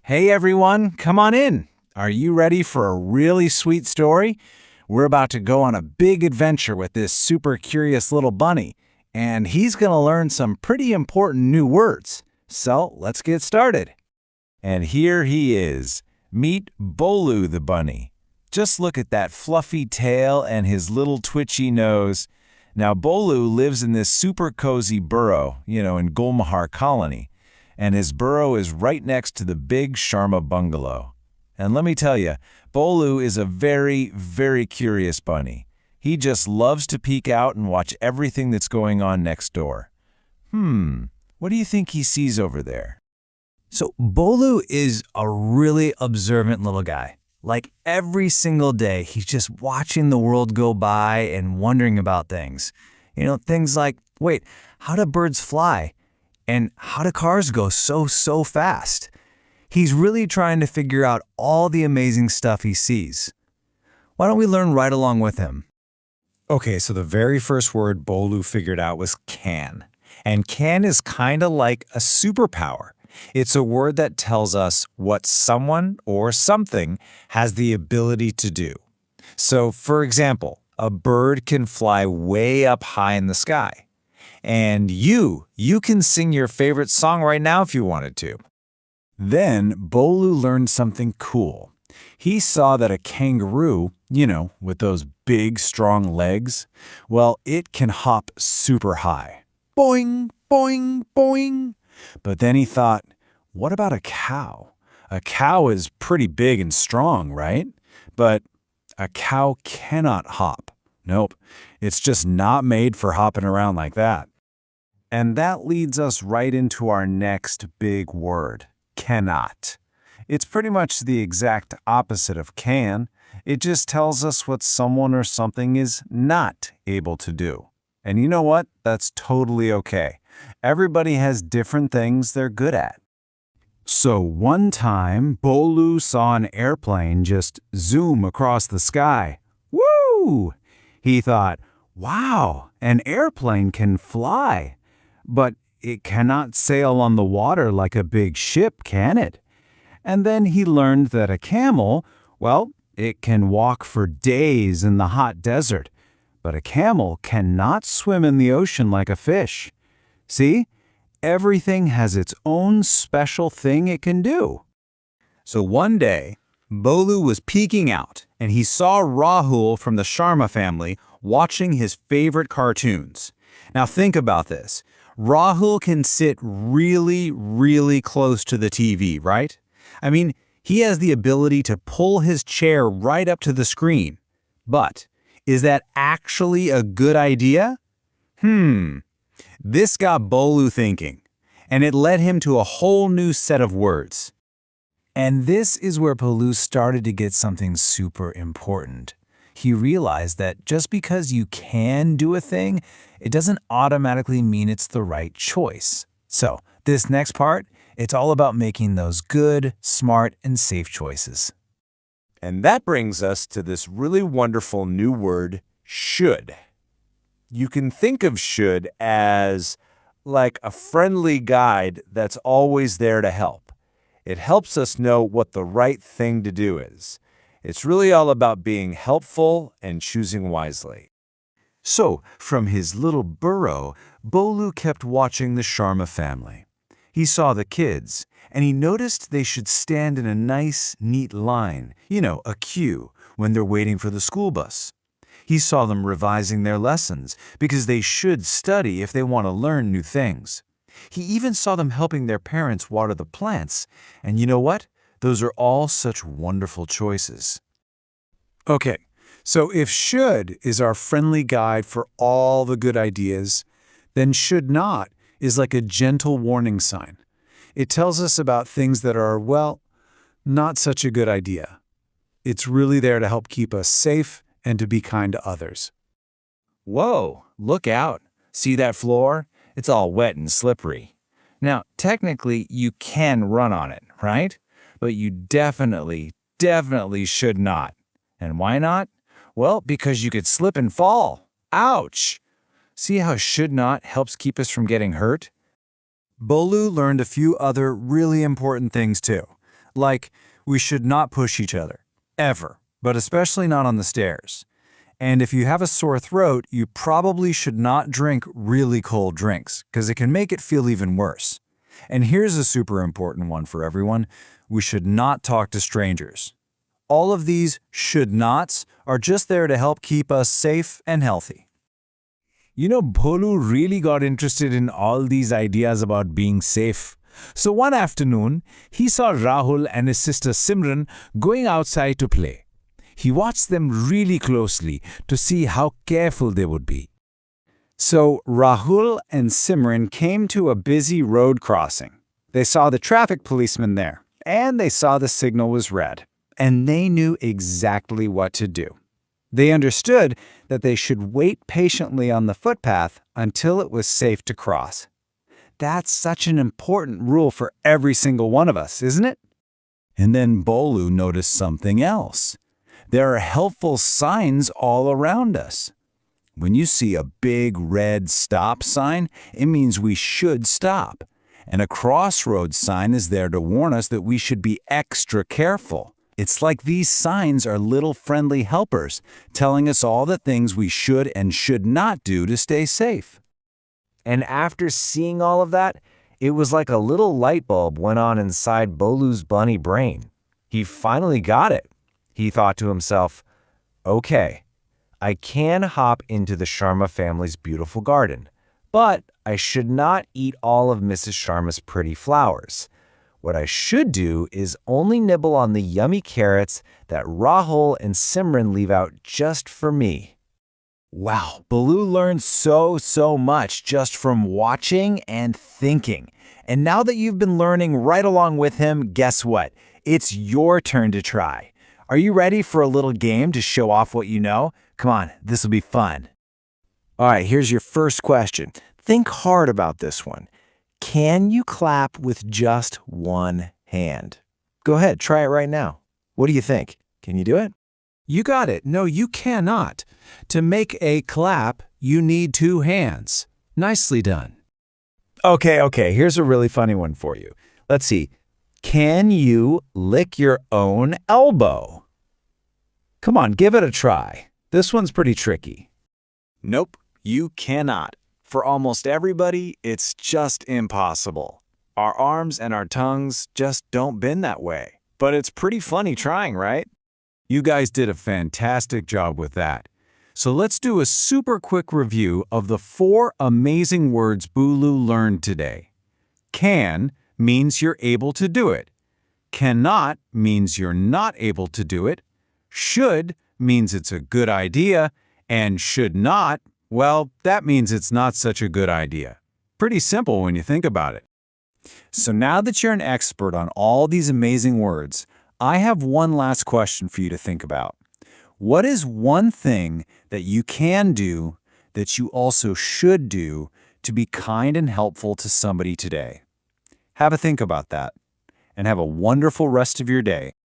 Hey everyone, come on in. Are you ready for a really sweet story? We're about to go on a big adventure with this super curious little bunny, and he's going to learn some pretty important new words. So let's get started. And here he is. Meet Doublew the bunny. Just look at that fluffy tail and his little twitchy nose. Now Doublew lives in this super cozy burrow, in Gulmahar colony. And his burrow is right next to the big Sharma bungalow. And let me tell you, Doublew is a very, very curious bunny. He just loves to peek out and watch everything that's going on next door. What do you think he sees over there? So Doublew is a really observant little guy. Like every single day, he's just watching the world go by and wondering about things. Things like, wait, how do birds fly? And how do cars go so fast? He's really trying to figure out all the amazing stuff he sees. Why don't we learn right along with him? Okay, so the very first word Doublew figured out was can. And can is kind of like a superpower. It's a word that tells us what someone or something has the ability to do. So, for example, a bird can fly way up high in the sky. And you can sing your favorite song right now if you wanted to. Then Doublew learned something cool. He saw that a kangaroo, with those big, strong legs, well, it can hop super high. Boing, boing, boing. But then he thought, what about a cow? A cow is pretty big and strong, right? But a cow cannot hop. Nope, it's just not made for hopping around like that. And that leads us right into our next big word, cannot. It's pretty much the exact opposite of can. It just tells us what someone or something is not able to do. And you know what? That's totally okay. Everybody has different things they're good at. So one time, Doublew saw an airplane just zoom across the sky. Woo! He thought, wow, an airplane can fly. But it cannot sail on the water like a big ship, can it? And then he learned that a camel, well, it can walk for days in the hot desert. But a camel cannot swim in the ocean like a fish. See? Everything has its own special thing it can do. So one day, Doublew was peeking out, and he saw Rahul from the Sharma family watching his favorite cartoons. Now think about this. Rahul can sit really, really close to the TV, right? I mean, he has the ability to pull his chair right up to the screen. But is that actually a good idea? This got Doublew thinking, and it led him to a whole new set of words. And this is where Doublew started to get something super important. He realized that just because you can do a thing, it doesn't automatically mean it's the right choice. So, this next part, it's all about making those good, smart, and safe choices. And that brings us to this really wonderful new word, should. You can think of should as like a friendly guide that's always there to help. It helps us know what the right thing to do is. It's really all about being helpful and choosing wisely. So, from his little burrow, Doublew kept watching the Sharma family. He saw the kids, and he noticed they should stand in a nice, neat line, a queue, when they're waiting for the school bus. He saw them revising their lessons, because they should study if they want to learn new things. He even saw them helping their parents water the plants, and you know what? Those are all such wonderful choices. Okay, so if should is our friendly guide for all the good ideas, then should not is like a gentle warning sign. It tells us about things that are, well, not such a good idea. It's really there to help keep us safe and to be kind to others. Whoa, look out. See that floor? It's all wet and slippery. Now, technically, you can run on it, right? But you definitely should not. And why not? Well, because you could slip and fall. Ouch! See how should not helps keep us from getting hurt? Doublew learned a few other really important things too, Like, we should not push each other, ever, but especially not on the stairs. And if you have a sore throat, you probably should not drink really cold drinks, because it can make it feel even worse. And here's a super important one for everyone. We should not talk to strangers. All of these should nots are just there to help keep us safe and healthy. You know, Bholu really got interested in all these ideas about being safe. So one afternoon, he saw Rahul and his sister Simran going outside to play. He watched them really closely to see how careful they would be. So Rahul and Simran came to a busy road crossing. They saw the traffic policeman there, and they saw the signal was red, and they knew exactly what to do. They understood that they should wait patiently on the footpath until it was safe to cross. That's such an important rule for every single one of us, isn't it? And then Bolu noticed something else. There are helpful signs all around us. When you see a big red stop sign, it means we should stop. And a crossroads sign is there to warn us that we should be extra careful. It's like these signs are little friendly helpers, telling us all the things we should and should not do to stay safe. And after seeing all of that, it was like a little light bulb went on inside Bolu's bunny brain. He finally got it. He thought to himself, okay, I can hop into the Sharma family's beautiful garden, but I should not eat all of Mrs. Sharma's pretty flowers. What I should do is only nibble on the yummy carrots that Rahul and Simran leave out just for me. Wow, Bolu learned so much just from watching and thinking. And now that you've been learning right along with him, guess what? It's your turn to try. Are you ready for a little game to show off what you know? Come on, this will be fun. All right, here's your first question. Think hard about this one. Can you clap with just one hand? Go ahead, try it right now. What do you think? Can you do it? You got it. No, you cannot. To make a clap, you need two hands. Nicely done. Okay, here's a really funny one for you. Let's see. Can you lick your own elbow? Come on, give it a try. This one's pretty tricky. Nope, you cannot. For almost everybody, it's just impossible. Our arms and our tongues just don't bend that way. But it's pretty funny trying, right? You guys did a fantastic job with that. So let's do a super quick review of the 4 amazing words Bolu learned today. Can means you're able to do it. Cannot means you're not able to do it. Should means it's a good idea. And should not, well, that means it's not such a good idea. Pretty simple when you think about it. So now that you're an expert on all these amazing words, I have one last question for you to think about. What is one thing that you can do that you also should do to be kind and helpful to somebody today? Have a think about that, and have a wonderful rest of your day.